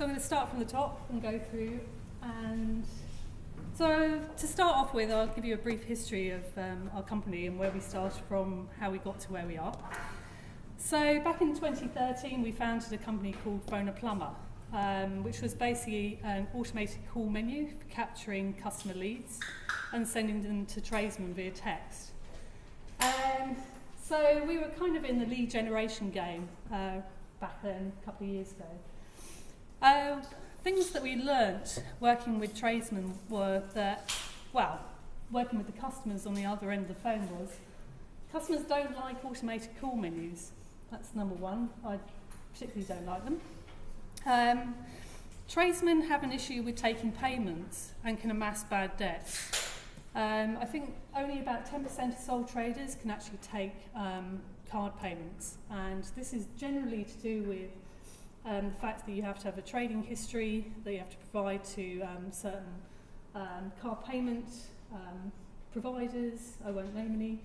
So I'm going to start from the top and go through. And so to start off with, I'll give you a brief history of our company and where we started from, how we got to where we are. So back in 2013, we founded a company called Phone a Plumber, which was basically an automated call menu for capturing customer leads and sending them to tradesmen via text. So we were kind of in the lead generation game back then, a couple of years ago. Things that we learnt working with tradesmen were that, well, working with the customers on the other end of the phone was, customers don't like automated call menus. That's number one. I particularly don't like them. Tradesmen have an issue with taking payments and can amass bad debts. I think only about 10% of sole traders can actually take card payments, and this is generally to do with the fact that you have to have a trading history that you have to provide to certain card payment providers, I won't name any,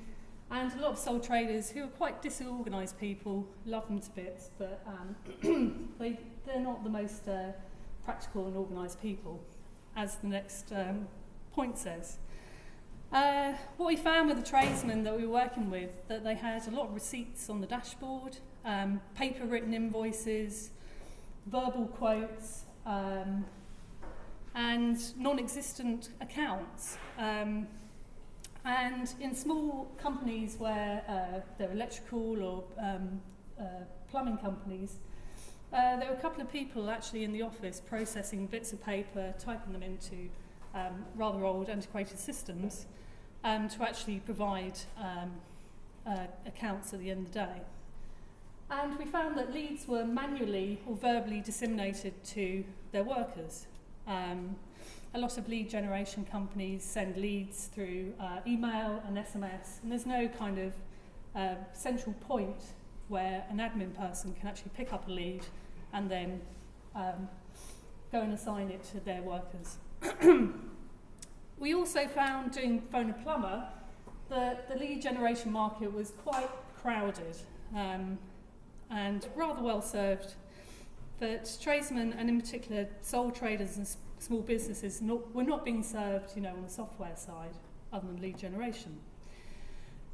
and a lot of sole traders who are quite disorganised people, love them to bits, but they're not the most practical and organised people, as the next point says. What we found with the tradesmen that we were working with, that they had a lot of receipts on the dashboard, paper written invoices, verbal quotes, and non-existent accounts. And in small companies where they're electrical or plumbing companies, there were a couple of people actually in the office processing bits of paper, typing them into rather old antiquated systems to actually provide accounts at the end of the day. And we found that leads were manually or verbally disseminated to their workers. A lot of lead generation companies send leads through email and SMS, and there's no kind of central point where an admin person can actually pick up a lead and then go and assign it to their workers. We also found, doing Phone a Plumber, that the lead generation market was quite crowded and rather well served, but tradesmen, and in particular sole traders and small businesses, were not being served, on the software side, other than lead generation.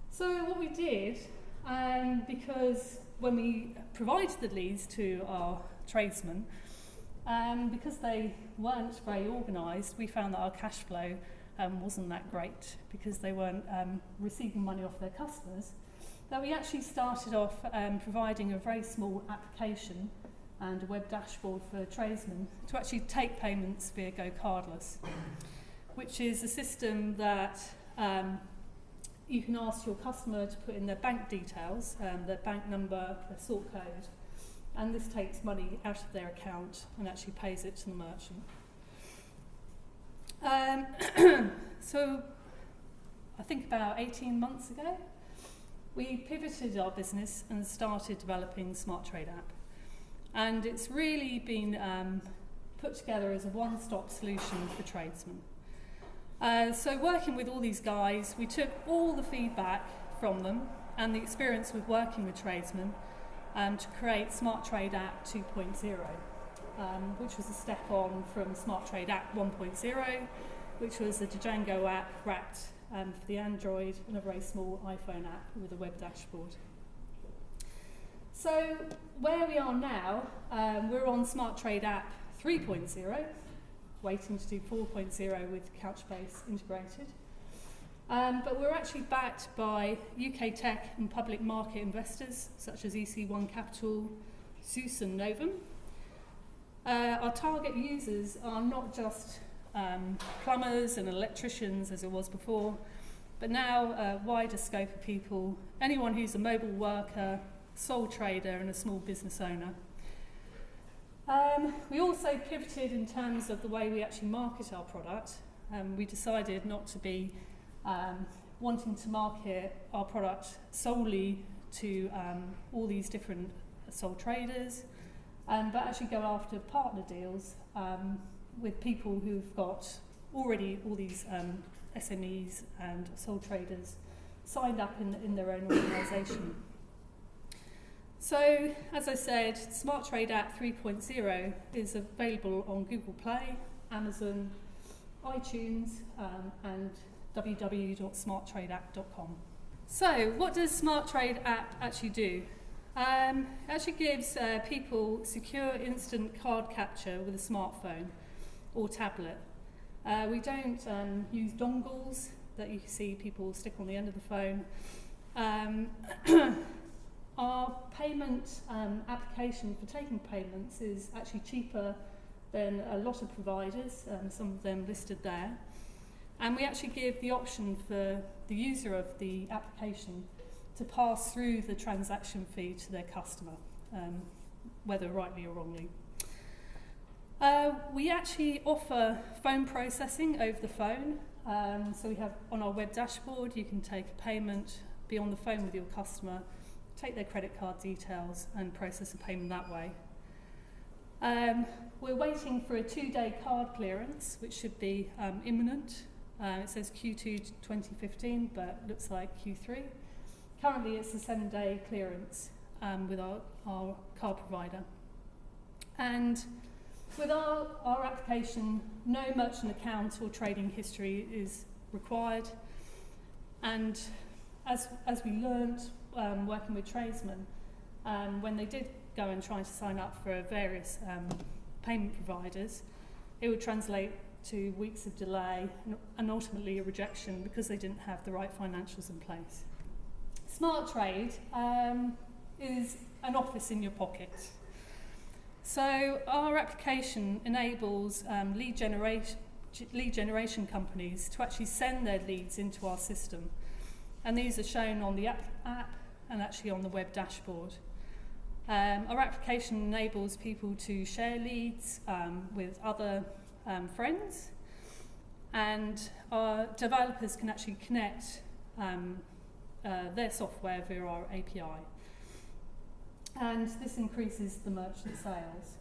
So what we did, because when we provided the leads to our tradesmen, because they weren't very organised, we found that our cash flow wasn't that great because they weren't receiving money off their customers. That we actually started off providing a very small application and a web dashboard for tradesmen to actually take payments via Go Cardless, which is a system that you can ask your customer to put in their bank details, their bank number, their sort code, and this takes money out of their account and actually pays it to the merchant. So I think about 18 months ago, we pivoted our business and started developing SmartTrade App. And it's really been put together as a one-stop solution for tradesmen. So working with all these guys, we took all the feedback from them and the experience with working with tradesmen to create SmartTrade App 2.0, which was a step on from SmartTrade App 1.0, which was a Django app wrapped for the Android and a very small iPhone app with a web dashboard. So where we are now, we're on SmartTrade App 3.0, waiting to do 4.0 with Couchbase integrated. But we're actually backed by UK tech and public market investors such as EC1 Capital, Zeus and Novum. Our target users are not just plumbers and electricians as it was before, but now a wider scope of people, anyone who's a mobile worker, sole trader and a small business owner. We also pivoted in terms of the way we actually market our product. We decided not to be wanting to market our product solely to all these different sole traders, but actually go after partner deals with people who've got already all these SMEs and sole traders signed up in their own organisation. So, as I said, SmartTrade App 3.0 is available on Google Play, Amazon, iTunes, and www.smarttradeapp.com. So, what does SmartTrade App actually do? It actually gives people secure instant card capture with a smartphone or tablet. We don't use dongles that you see people stick on the end of the phone. Our payment application for taking payments is actually cheaper than a lot of providers, some of them listed there. And we actually give the option for the user of the application to pass through the transaction fee to their customer, whether rightly or wrongly. We actually offer phone processing over the phone. So we have on our web dashboard, you can take a payment, be on the phone with your customer, take their credit card details and process a payment that way. We're waiting for a 2-day card clearance, which should be imminent. It says Q2 2015, but looks like Q3. Currently it's a 7-day clearance with our card provider. And with our application, no merchant account or trading history is required. And as we learned working with tradesmen, when they did go and try to sign up for various payment providers, it would translate to weeks of delay and ultimately a rejection because they didn't have the right financials in place. SmartTrade is an office in your pocket. So our application enables lead generation companies to actually send their leads into our system. And these are shown on the app and actually on the web dashboard. Our application enables people to share leads with other friends, and our developers can actually connect their software via our API. And this increases the merchant sales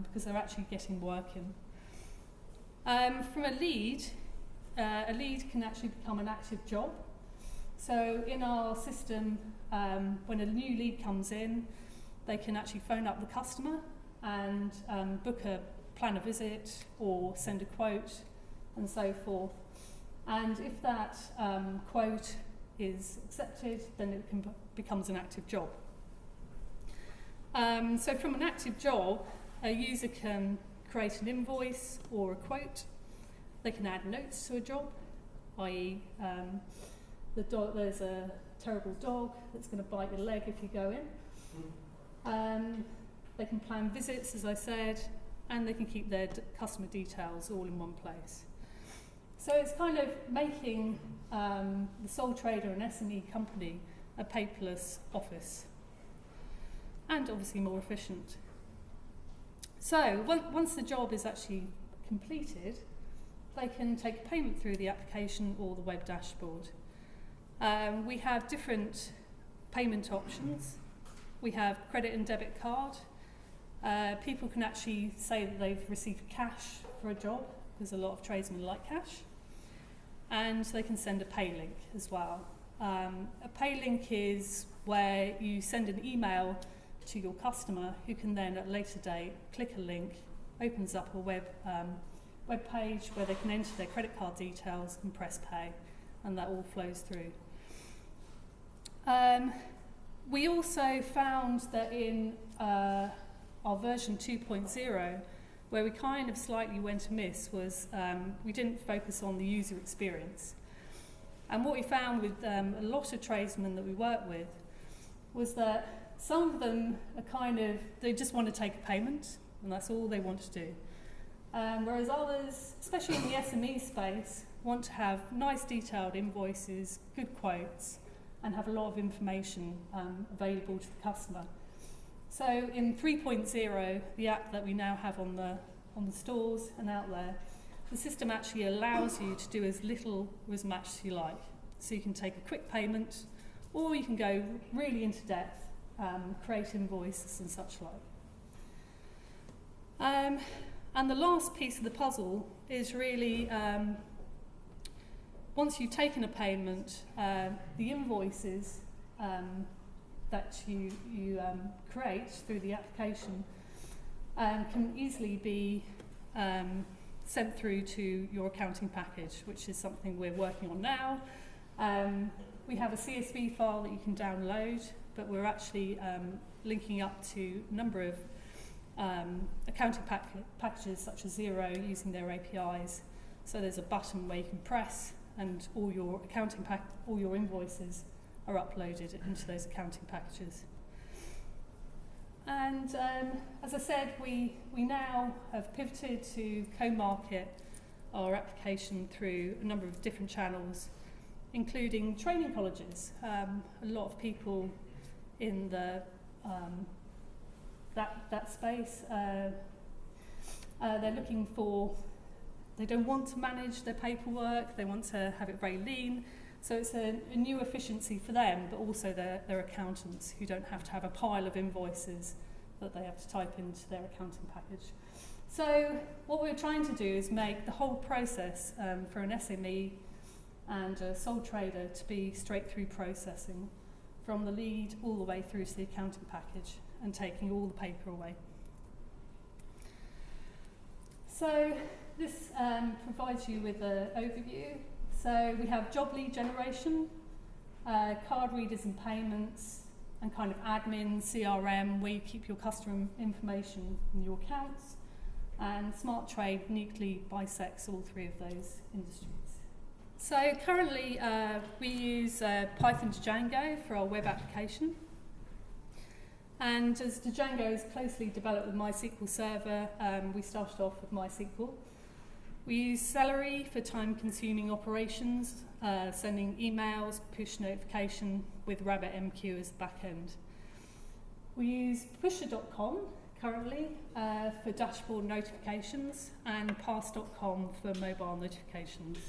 because they're actually getting work in. From a lead can actually become an active job. So in our system, when a new lead comes in, they can actually phone up the customer and book a plan a visit or send a quote and so forth. And if that quote is accepted, then it becomes an active job. So from an active job, a user can create an invoice or a quote. They can add notes to a job, i.e. There's a terrible dog that's going to bite your leg if you go in. They can plan visits, as I said, and they can keep their customer details all in one place. So it's kind of making the sole trader and SME company a paperless office, and obviously more efficient. So once the job is actually completed, they can take a payment through the application or the web dashboard. We have different payment options. We have credit and debit card. People can actually say that they've received cash for a job, because a lot of tradesmen like cash. And they can send a pay link as well. A pay link is where you send an email to your customer who can then at a later date click a link, opens up a web page where they can enter their credit card details and press pay, and that all flows through. We also found that in our version 2.0, where we kind of slightly went amiss, was we didn't focus on the user experience. And what we found with a lot of tradesmen that we work with was that some of them are they just want to take a payment, and that's all they want to do. Whereas others, especially in the SME space, want to have nice detailed invoices, good quotes, and have a lot of information available to the customer. So in 3.0, the app that we now have on the stores and out there, the system actually allows you to do as little or as much as you like. So you can take a quick payment, or you can go really into depth, create invoices and such like. And the last piece of the puzzle is really, once you've taken a payment, the invoices that you create through the application can easily be sent through to your accounting package, which is something we're working on now. We have a CSV file that you can download, but we're actually linking up to a number of accounting packages such as Xero using their APIs. So there's a button where you can press, and all your all your invoices are uploaded into those accounting packages. And as I said, we now have pivoted to co-market our application through a number of different channels, including training colleges. A lot of people in the that space, they're looking for, they don't want to manage their paperwork, they want to have it very lean. So it's a new efficiency for them, but also their accountants who don't have to have a pile of invoices that they have to type into their accounting package. So what we're trying to do is make the whole process for an SME and a sole trader to be straight through processing from the lead all the way through to the accounting package and taking all the paper away. So this provides you with an overview. So we have job lead generation, card readers and payments, and kind of admin, CRM, where you keep your customer information in your accounts. And SmartTrade neatly bisects all three of those industries. So currently we use Python Django for our web application. And as Django is closely developed with MySQL Server, we started off with MySQL. We use Celery for time-consuming operations, sending emails, push notification with RabbitMQ as the back end. We use Pusher.com currently for dashboard notifications and Pass.com for mobile notifications.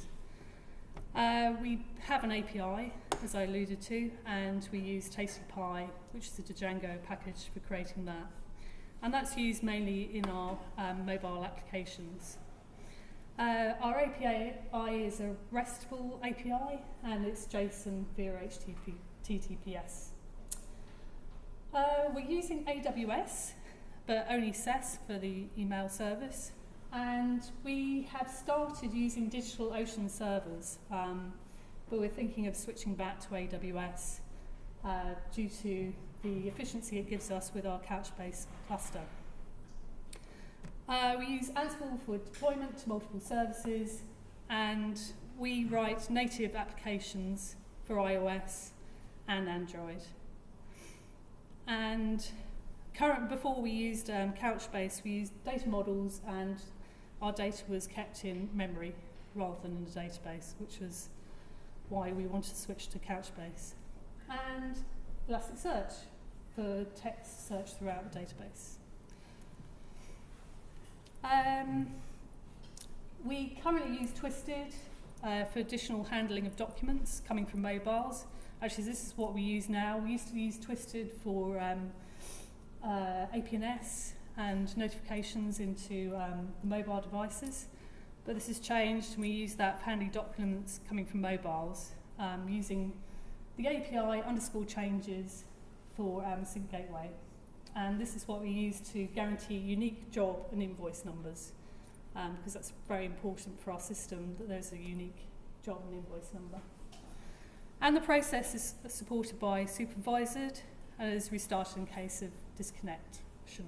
We have an API, as I alluded to, and we use TastyPie, which is a Django package for creating that. And that's used mainly in our mobile applications. Our API is a RESTful API, and it's JSON via HTTPS. We're using AWS, but only SES for the email service. And we have started using DigitalOcean servers, but we're thinking of switching back to AWS due to the efficiency it gives us with our Couchbase cluster. We use Ansible for deployment to multiple services, and we write native applications for iOS and Android. And before we used Couchbase, we used data models, and our data was kept in memory rather than in a database, which was why we wanted to switch to Couchbase. And Elasticsearch for text search throughout the database. We currently use Twisted for additional handling of documents coming from mobiles. Actually, this is what we use now. We used to use Twisted for APNS and notifications into the mobile devices, but this has changed, and we use that for handling documents coming from mobiles using the API _changes for Sync Gateway. And this is what we use to guarantee unique job and invoice numbers, because that's very important for our system that there's a unique job and invoice number. And the process is supported by supervised and is restarted in case of disconnection.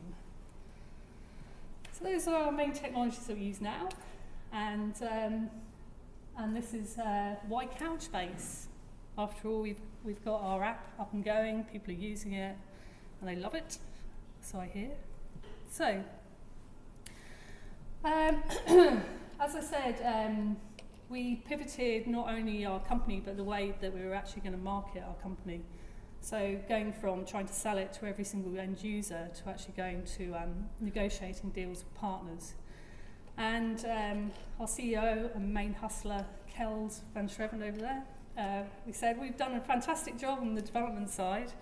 So those are our main technologies that we use now, and this is why Couchbase. After all, we've got our app up and going, people are using it, and they love it. So I hear. So, as I said, we pivoted not only our company, but the way that we were actually going to market our company. So going from trying to sell it to every single end user to actually going to negotiating deals with partners. And our CEO and main hustler, Kels van Schreven over there, we said we've done a fantastic job on the development side,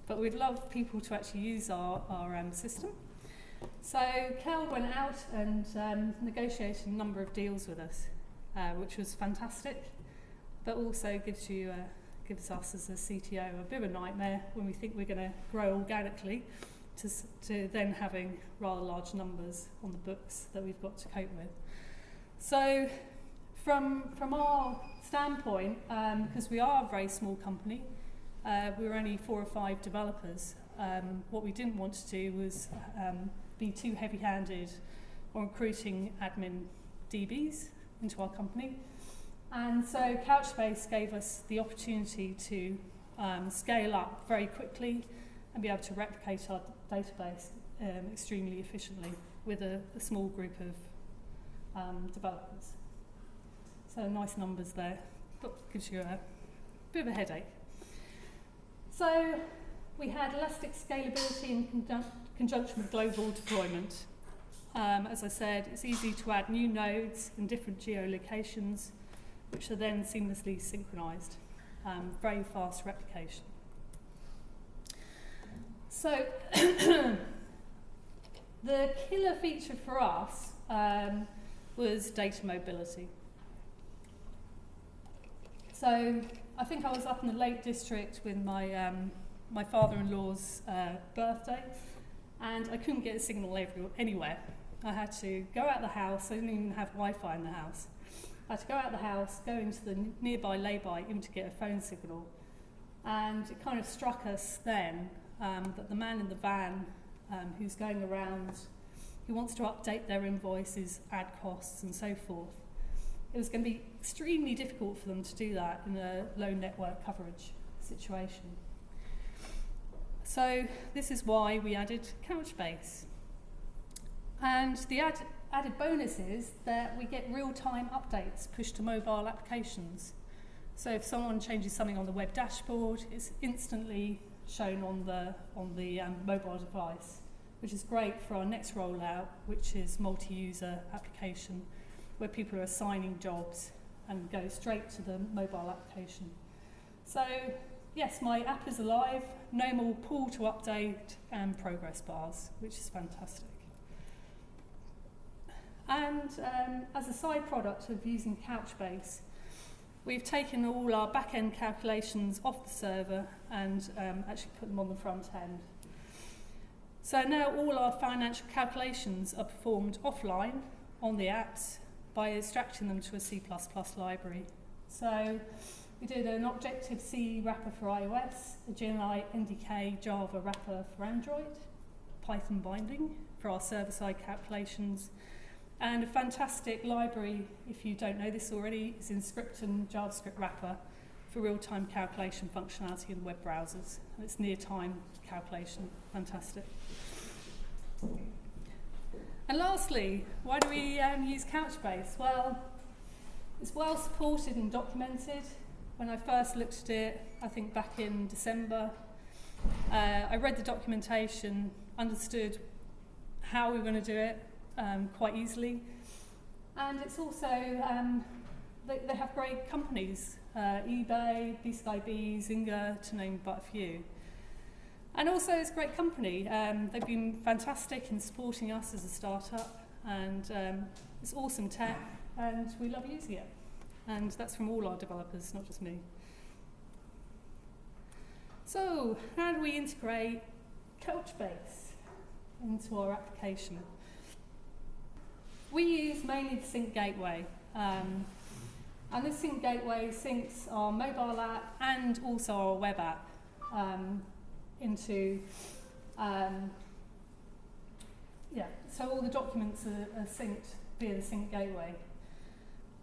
but we'd love people to actually use our system. So Kel went out and negotiated a number of deals with us, which was fantastic, but also gives you gives us as a CTO a bit of a nightmare when we think we're going to grow organically to then having rather large numbers on the books that we've got to cope with. So from our standpoint, because we are a very small company, we were only 4 or 5 developers. What we didn't want to do was be too heavy-handed on recruiting admin DBs into our company. And so Couchbase gave us the opportunity to scale up very quickly and be able to replicate our database extremely efficiently with a small group of developers. So nice numbers there, but gives you a bit of a headache. So we had elastic scalability in conjunction with global deployment. As I said, it's easy to add new nodes in different geolocations, which are then seamlessly synchronized. Very fast replication. So the killer feature for us was data mobility. So I think I was up in the Lake District with my father-in-law's birthday, and I couldn't get a signal anywhere. I had to go out of the house. I didn't even have Wi-Fi in the house. I had to go out of the house, go into the nearby lay-by even to get a phone signal. And it kind of struck us then that the man in the van who's going around, who wants to update their invoices, add costs and so forth, it was going to be extremely difficult for them to do that in a low network coverage situation. So this is why we added Couchbase. And the added bonus is that we get real-time updates pushed to mobile applications. So if someone changes something on the web dashboard, it's instantly shown on the mobile device, which is great for our next rollout, which is multi-user application, where people are assigning jobs and go straight to the mobile application. So yes, my app is alive, no more pull to update and progress bars, which is fantastic. And as a side product of using Couchbase, we've taken all our back-end calculations off the server and actually put them on the front end. So now all our financial calculations are performed offline on the apps by extracting them to a C++ library. So we did an Objective-C wrapper for iOS, a GNI NDK Java wrapper for Android, Python binding for our server-side calculations, and a fantastic library, if you don't know this already, is Inscripton JavaScript wrapper for real-time calculation functionality in web browsers. And it's near-time calculation, fantastic. And lastly, why do we use Couchbase? Well, it's well supported and documented. When I first looked at it, I think back in December, I read the documentation, understood how we were going to do it quite easily. And it's also, they have great companies, eBay, BSkyB, Zynga, to name but a few. And also it's a great company. They've been fantastic in supporting us as a startup, and it's awesome tech, and we love using it. And that's from all our developers, not just me. So, how do we integrate Couchbase into our application? We use mainly the Sync Gateway. And this Sync Gateway syncs our mobile app and also our web app into, so all the documents are synced via the Sync Gateway.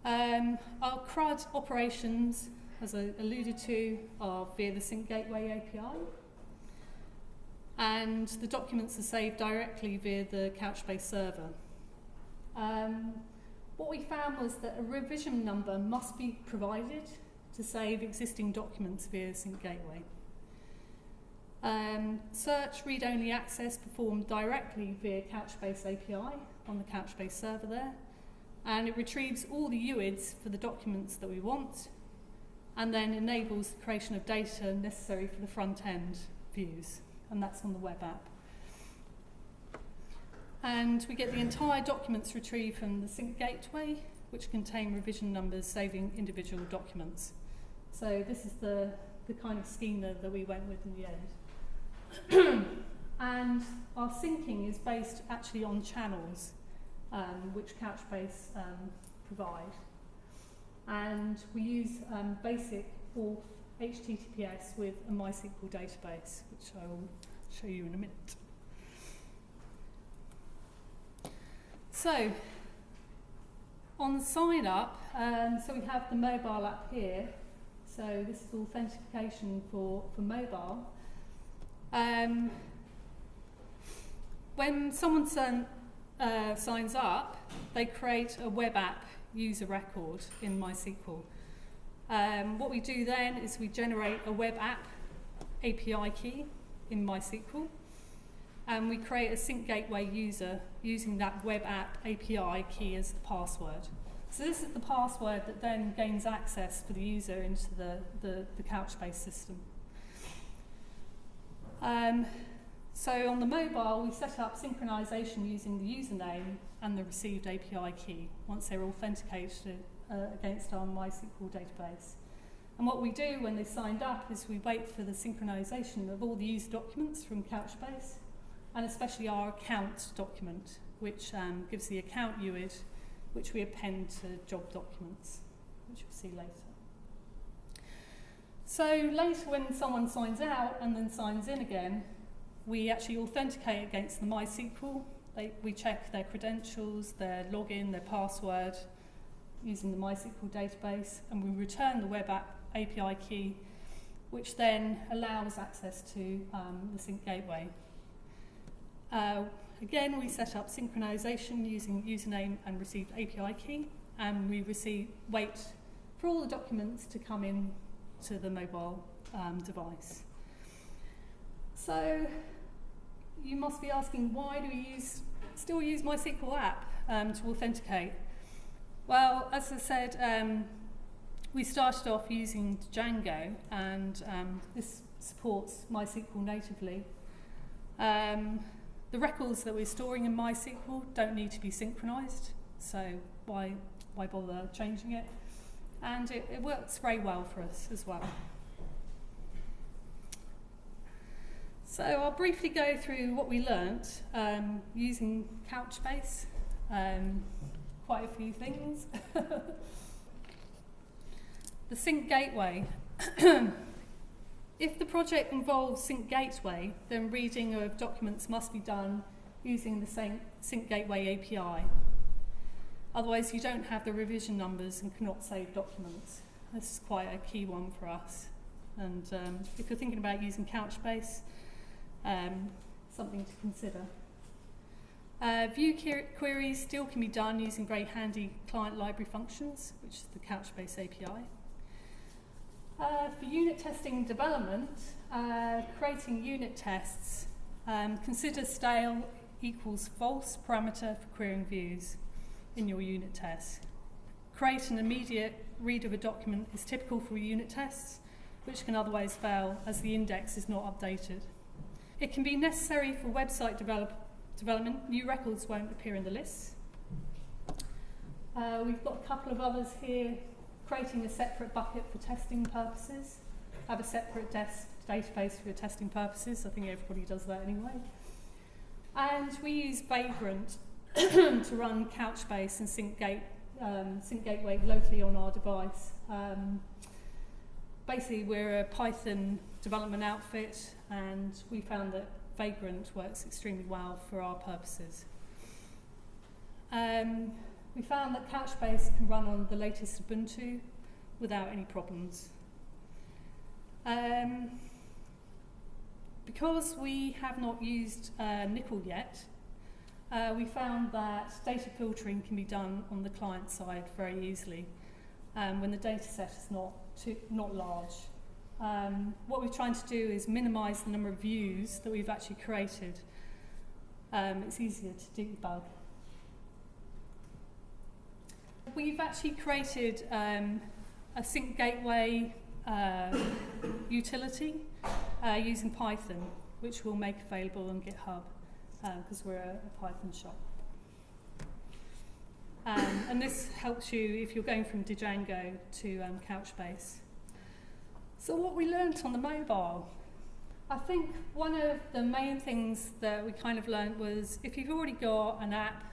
Our CRUD operations, as I alluded to, are via the Sync Gateway API. And the documents are saved directly via the Couchbase server. What we found was that a revision number must be provided to save existing documents via Sync Gateway. Search read-only access performed directly via Couchbase API on the Couchbase server there, and it retrieves all the UIDs for the documents that we want, and then enables the creation of data necessary for the front-end views, and that's on the web app. And we get the entire documents retrieved from the Sync Gateway, which contain revision numbers saving individual documents. So this is the the kind of schema that we went with in the end. And our syncing is based actually on channels, which Couchbase provide. And we use basic auth HTTPS with a MySQL database, which I will show you in a minute. So, on sign up, so we have the mobile app here. So this is authentication for mobile. When someone signs up, they create a web app user record in MySQL. What we do then is we generate a web app API key in MySQL, and we create a sync gateway user using that web app API key as the password. So this is the password that then gains access for the user into the Couchbase system. So on the mobile, we set up synchronization using the username and the received API key once they're authenticated against our MySQL database. And what we do when they signed up is we wait for the synchronization of all the user documents from Couchbase, and especially our account document, which gives the account UID, which we append to job documents, which we'll see later. So later when someone signs out and then signs in again, we actually authenticate against the MySQL. We check their credentials, their login, their password using the MySQL database, and we return the web app API key, which then allows access to the sync gateway. Again, we set up synchronization using username and received API key, and we wait for all the documents to come in to the mobile device. So you must be asking, why do we still use MySQL app to authenticate? Well, as I said, we started off using Django, and this supports MySQL natively. The records that we're storing in MySQL don't need to be synchronized, so why bother changing it? And it works very well for us as well. So I'll briefly go through what we learnt using Couchbase. Quite a few things. The sync gateway. If the project involves sync gateway, then reading of documents must be done using the sync gateway API. Otherwise, you don't have the revision numbers and cannot save documents. This is quite a key one for us. And if you're thinking about using Couchbase, something to consider. View queries still can be done using very handy client library functions, which is the Couchbase API. For unit testing and development, creating unit tests, consider stale equals false parameter for querying views in your unit tests. Create an immediate read of a document is typical for unit tests, which can otherwise fail as the index is not updated. It can be necessary for website development. New records won't appear in the lists. We've got a couple of others here. Creating a separate bucket for testing purposes. Have a separate database for testing purposes. I think everybody does that anyway. And we use Vagrant to run Couchbase and sync gateway locally on our device. Basically, we're a Python development outfit, and we found that Vagrant works extremely well for our purposes. We found that Couchbase can run on the latest Ubuntu without any problems. Because we have not used Nickel yet, we found that data filtering can be done on the client side very easily when the data set is not large. What we're trying to do is minimize the number of views that we've actually created. It's easier to debug. We've actually created a sync gateway utility using Python, which we'll make available on GitHub because we're a Python shop. And this helps you if you're going from Django to Couchbase. So what we learnt on the mobile, I think one of the main things that we kind of learnt was if you've already got an app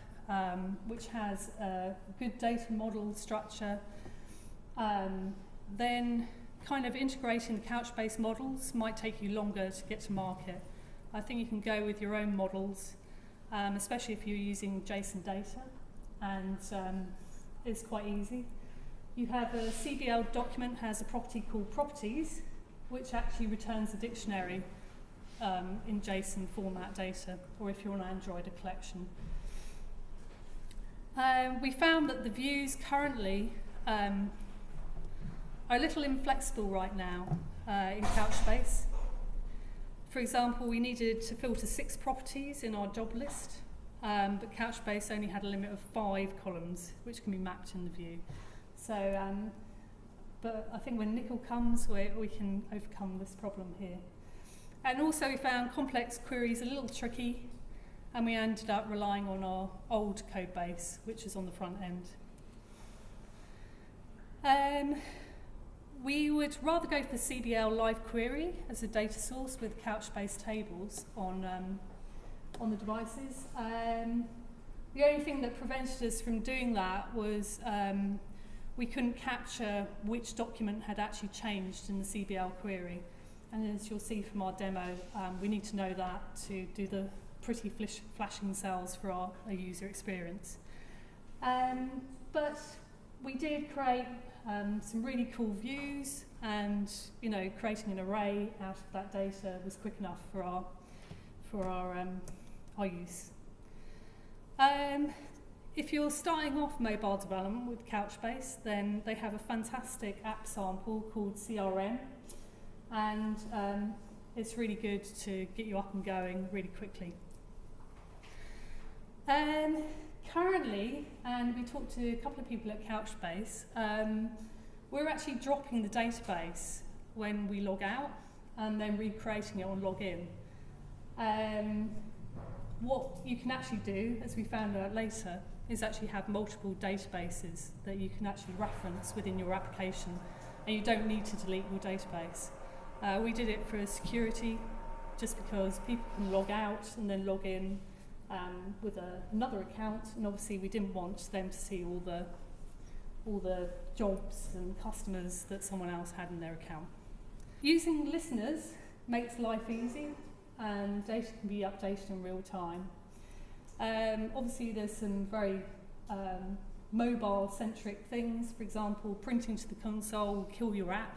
which has a good data model structure, then kind of integrating the Couchbase models might take you longer to get to market. I think you can go with your own models, especially if you're using JSON data, and it's quite easy. You have a CBL document has a property called properties, which actually returns a dictionary in JSON format data, or if you're on Android, a collection. We found that the views currently are a little inflexible right now in Couchbase. For example, we needed to filter 6 properties in our job list, but Couchbase only had a limit of 5 columns, which can be mapped in the view. So, but I think when Nickel comes, we can overcome this problem here. And also we found complex queries a little tricky, and we ended up relying on our old code base, which is on the front end. We would rather go for CBL live query as a data source with Couchbase tables on the devices. The only thing that prevented us from doing that was we couldn't capture which document had actually changed in the CBL query. And as you'll see from our demo, we need to know that to do the pretty flashing cells for our user experience. But we did create some really cool views, and creating an array out of that data was quick enough for our use. If you're starting off mobile development with Couchbase, then they have a fantastic app sample called CRM, and it's really good to get you up and going really quickly. Currently, and we talked to a couple of people at Couchbase, we're actually dropping the database when we log out and then recreating it on login. What you can actually do, as we found out later, is actually have multiple databases that you can actually reference within your application, and you don't need to delete your database. We did it for security, just because people can log out and then log in with another account, and obviously we didn't want them to see all the jobs and customers that someone else had in their account. Using listeners makes life easy, and data can be updated in real time. Obviously there's some very mobile-centric things. For example, printing to the console will kill your app.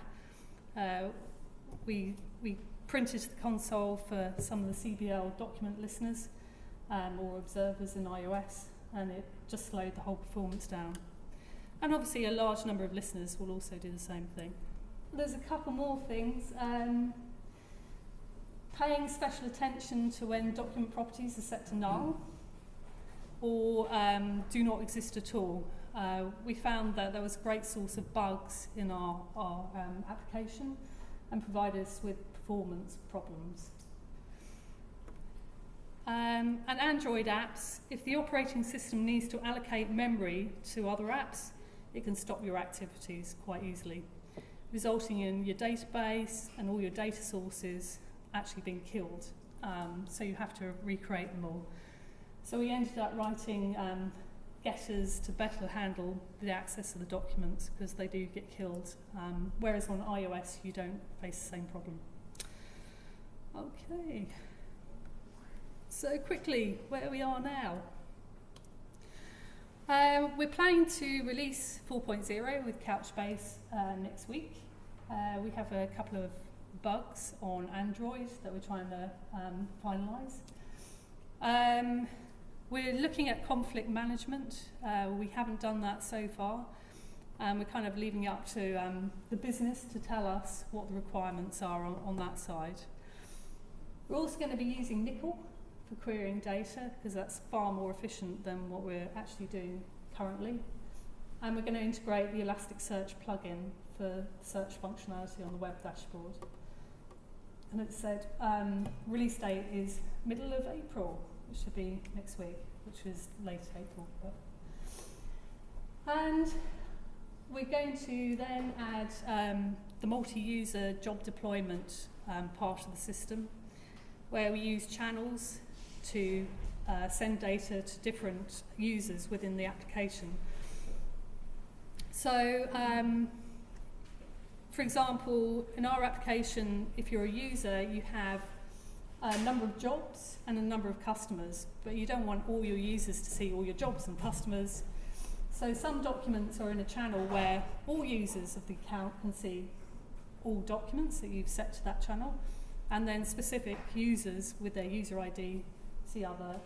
We printed to the console for some of the CBL document listeners or observers in iOS, and it just slowed the whole performance down. And obviously a large number of listeners will also do the same thing. There's a couple more things. Paying special attention to when document properties are set to null or do not exist at all. We found that there was a great source of bugs in our application and provided us with performance problems. And Android apps, if the operating system needs to allocate memory to other apps, it can stop your activities quite easily, resulting in your database and all your data sources actually being killed. So you have to recreate them all. So we ended up writing getters to better handle the access to the documents, because they do get killed, whereas on iOS you don't face the same problem. Okay. So quickly, where we are now. We're planning to release 4.0 with Couchbase next week. We have a couple of bugs on Android that we're trying to finalise. We're looking at conflict management. We haven't done that so far. We're kind of leaving it up to the business to tell us what the requirements are on that side. We're also going to be using Nickel for querying data, because that's far more efficient than what we're actually doing currently. And we're going to integrate the Elasticsearch plugin for search functionality on the web dashboard. And it said release date is middle of April, which should be next week, which is late April. And we're going to then add the multi-user job deployment part of the system, where we use channels to send data to different users within the application. So, for example, in our application, if you're a user, you have a number of jobs and a number of customers, but you don't want all your users to see all your jobs and customers. So some documents are in a channel where all users of the account can see all documents that you've set to that channel, and then specific users with their user ID see other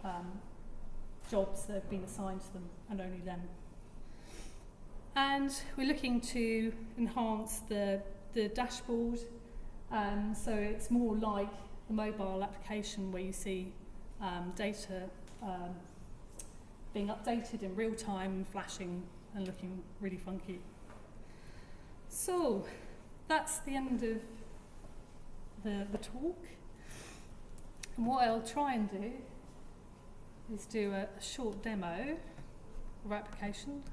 jobs that have been assigned to them, and only them. And we're looking to enhance the dashboard, so it's more like a mobile application where you see data being updated in real time, flashing and looking really funky. So that's the end of the talk. And what I'll try and do is do a short demo of our application.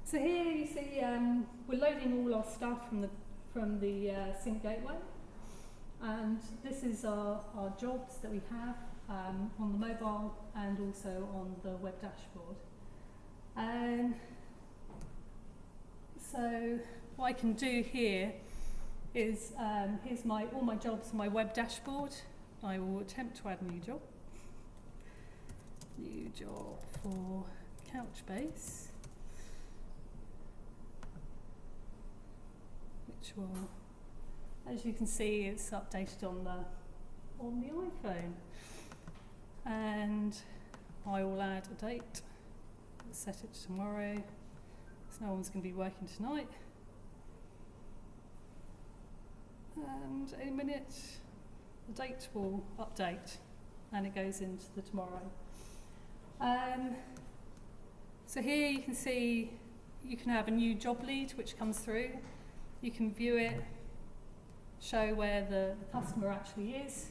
So here you see we're loading all our stuff from the sync gateway, and this is our jobs that we have on the mobile and also on the web dashboard. And so what I can do here is here's all my jobs on my web dashboard. I will attempt to add a new job. New job for Couchbase, which will, as you can see, it's updated on the iPhone. And I will add a date. Set it to tomorrow, so no one's going to be working tonight. And in a minute, the date will update, and it goes into the tomorrow. So here you can see you can have a new job lead which comes through. You can view it, show where the customer actually is.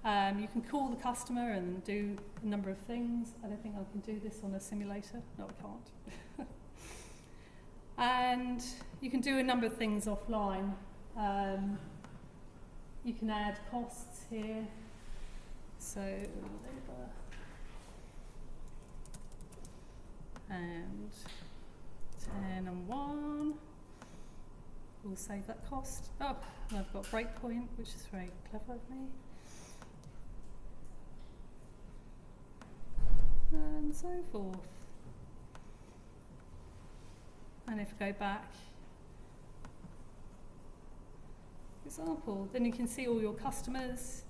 You can call the customer and do a number of things. I don't think I can do this on a simulator. No, I can't. And you can do a number of things offline. You can add costs here. So labour and 10 and 1. We'll save that cost. Oh, and I've got breakpoint, which is very clever of me. And so forth. And if I go back, for example, then you can see all your customers.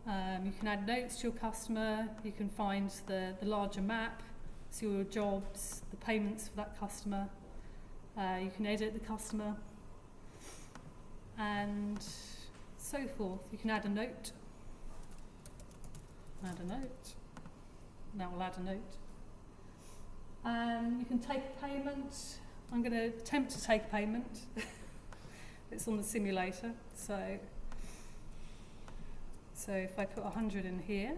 You can add notes to your customer. You can find the larger map, see all your jobs, the payments for that customer. You can edit the customer, and so forth. You can add a note. Add a note. Now we'll add a note. You can take a payment. I'm going to attempt to take a payment. It's on the simulator. So if I put 100 in here,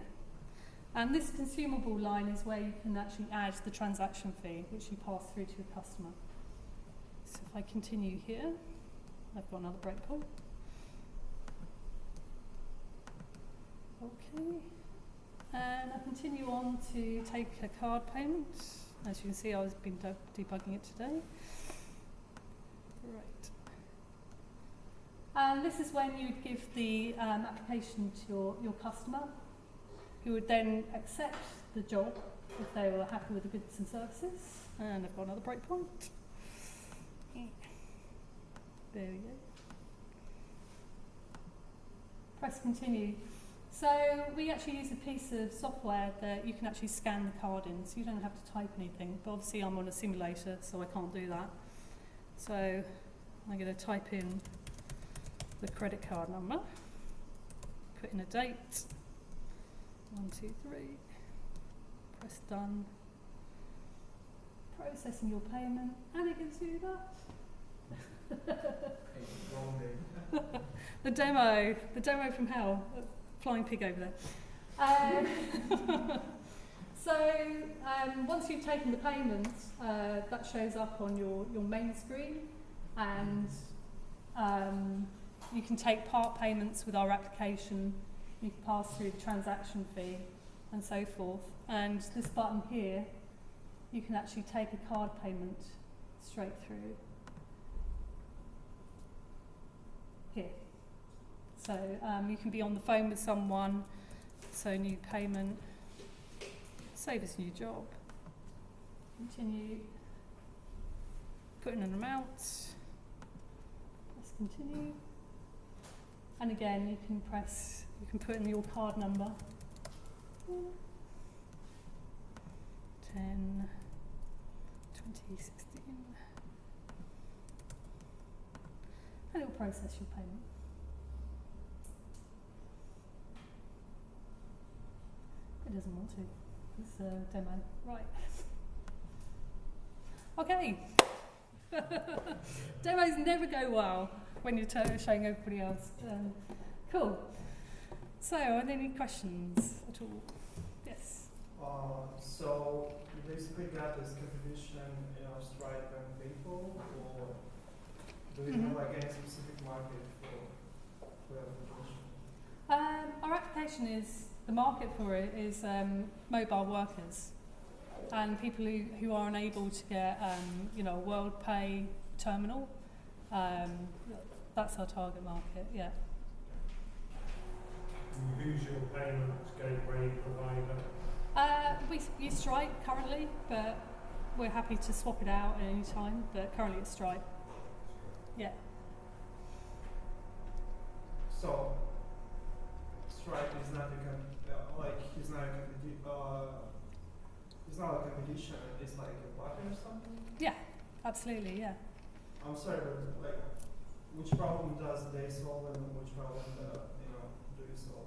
and this consumable line is where you can actually add the transaction fee, which you pass through to your customer. So if I continue here, I've got another breakpoint. Okay. And I continue on to take a card payment. As you can see, I've been debugging it today. Right. And this is when you'd give the application to your customer, who would then accept the job if they were happy with the goods and services. And I've got another breakpoint. There we go. Press continue. So we actually use a piece of software that you can actually scan the card in, so you don't have to type anything. But obviously I'm on a simulator, so I can't do that. So I'm going to type in the credit card number, put in a date, 1, 2, 3, press done, processing your payment, and it gives you that. The demo from hell. Flying pig over there. So once you've taken the payment, that shows up on your main screen, and you can take part payments with our application. You can pass through the transaction fee and so forth. And this button here, you can actually take a card payment straight through here. So you can be on the phone with someone, so new payment, save us new job, continue, put in an amount, let's continue, and again you can put in your card number, 10, 2016, and it will process your payment. It doesn't want to. It's a demo. Right. Okay. Demos never go well when you're showing everybody else. Cool. So, are there any questions at all? Yes. So you basically got this competition in Stripe and PayPal, or do you have like any specific market for your application? Our application is, the market for it is mobile workers and people who are unable to get a WorldPay terminal. That's our target market, yeah. Who's your payment gateway provider? We use Stripe currently, but we're happy to swap it out at any time, but currently it's Stripe. Yeah. So Stripe is not it's not a competition. It's like a partner or something. Yeah, absolutely. Yeah. I'm sorry, but like, which problem does they solve and which problem do you solve?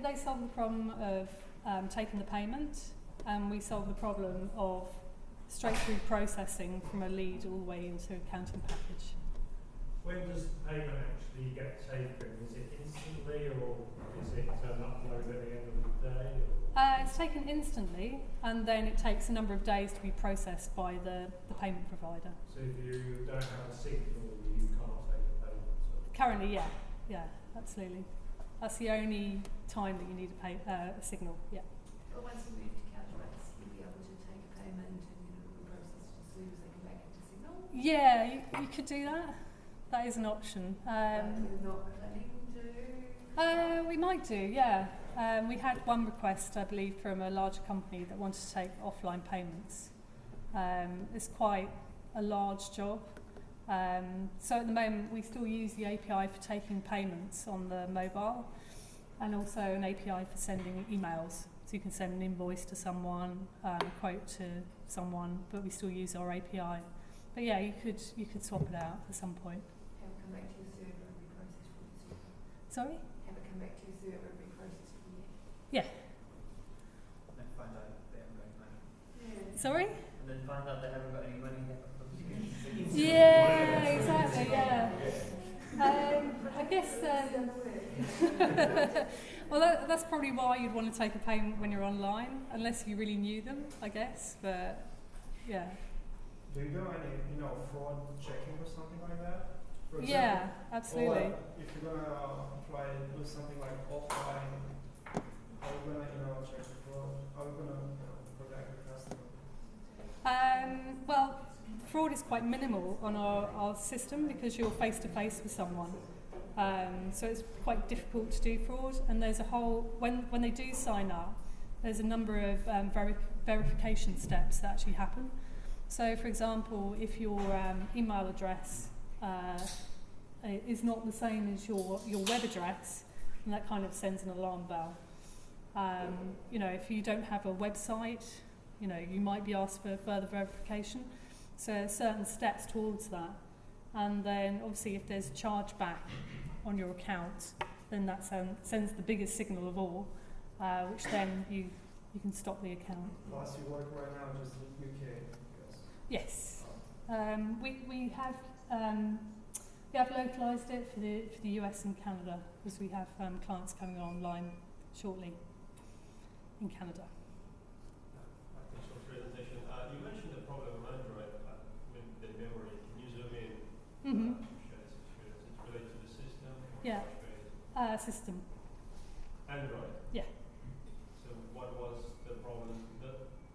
They solve the problem of taking the payment, and we solve the problem of straight through processing from a lead all the way into accounting package. When does payment actually get taken? Is it instantly, or is it uploaded at the end of the day? It's taken instantly, and then it takes a number of days to be processed by the payment provider. So if you don't have a signal, you can't take a payment? So. Currently, yeah, absolutely. That's the only time that you need a signal, yeah. But once you move to Couchbase, you'll be able to take a payment and it'll be processed as soon as they come back into signal? Yeah, you could do that. That is an option. You're not planning to? We might do, yeah. We had one request, I believe, from a larger company that wanted to take offline payments. It's quite a large job. So at the moment, we still use the API for taking payments on the mobile, and also an API for sending emails. So you can send an invoice to someone, a quote to someone, but we still use our API. But yeah, you could swap it out at some point. Have it come back to your server and be processed from your server? Sorry? Have it come back to your server and be processed from there? Yeah. And then find out they haven't got any money. Yeah. Sorry? And then find out they haven't got any money yet. Yeah, exactly, yeah. I guess, well, that's probably why you'd want to take a payment when you're online, unless you really knew them, I guess, but yeah. Do you do any, fraud checking or something like that? For example, yeah, absolutely. Or if you're gonna try to do something like offline, how are you gonna, check the fraud? How are you gonna protect the customer? Well, fraud is quite minimal on our system because you're face to face with someone. So it's quite difficult to do fraud, and there's a whole, when they do sign up, there's a number of verification steps that actually happen. So for example, if your email address is not the same as your web address, and that kind of sends an alarm bell. If you don't have a website, you might be asked for further verification. So certain steps towards that. And then obviously if there's a charge back on your account, then that sends the biggest signal of all, which then you can stop the account. Plus you work right now just in UK. Yes. We have localised it for the US and Canada, because we have clients coming online shortly in Canada. that system. Android? Yeah. So what was the problem?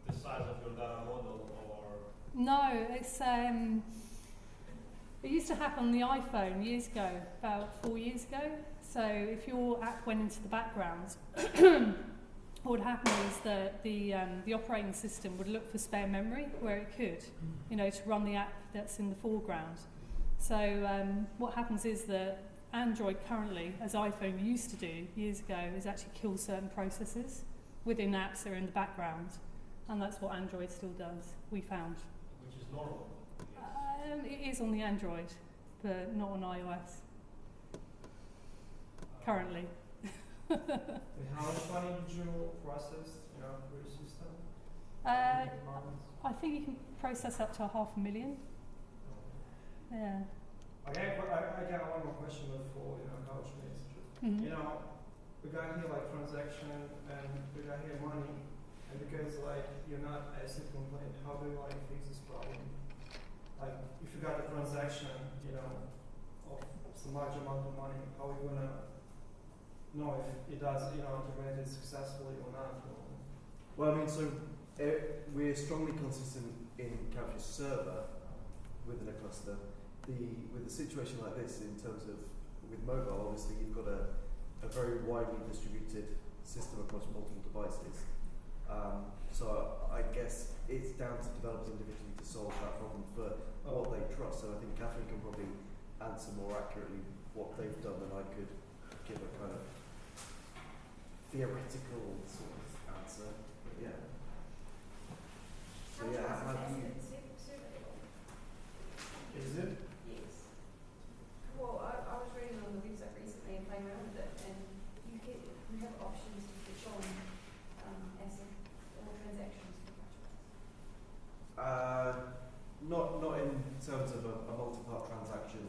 The size of your data model, or? No, it's it used to happen on the iPhone years ago, about 4 years ago. So if your app went into the background, what would happen is that the operating system would look for spare memory where it could, to run the app that's in the foreground. So what happens is that Android currently, as iPhone used to do years ago, is actually kill certain processes within apps that are in the background, and that's what Android still does, we found. Which is normal. It is on the Android, but not on iOS currently. And how much money did you process, for your system? I think you can process up to 500,000. Yeah. I got one more question before, Couchbase. Mm-hmm. We got here like transaction and we got here money, and because you're not asset complaint, how do you fix this problem? Like if you got a transaction, of some large amount of money, how are you gonna know if it does, integrated successfully or not? Well, so we're strongly consistent in Couchbase server within a cluster. With a situation like this, in terms of with mobile, obviously you've got a very widely distributed system across multiple devices. So I guess it's down to developers individually to solve that problem for what they trust. So I think Catherine can probably answer more accurately what they've done than I could give a kind of theoretical sort of answer. But yeah. So yeah, how do you? Is it? Yes. Well, I was reading on the website recently and playing around with it, and you have options to switch on asset or transactions for Couchbase. Not in terms of a multi-part transaction.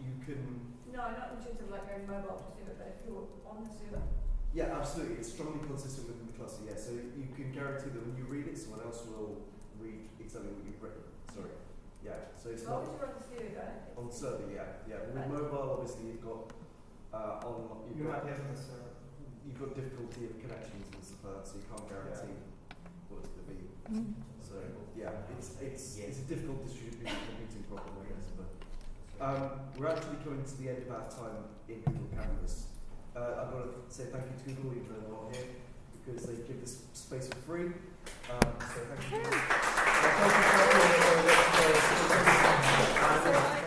You can. No, not in terms of going mobile to server, but if you're on the server. Yeah, absolutely. It's strongly consistent within the cluster. Yeah, so you can guarantee that when you read it, someone else will read exactly what you've written. Sorry. Yeah. So it's As long not as you're on the server. on server. Yeah. With mobile, obviously, you've got You're not having a server. you've got difficulty of connections and stuff like that, so you can't guarantee what it's going to be. Mm. So yeah, it's a difficult distributing problem, I guess. But we're actually coming to the end of our time in Google Canvas. I've got to say thank you to Google, even though they're not here, because they give this space for free. So thank you. Thank you.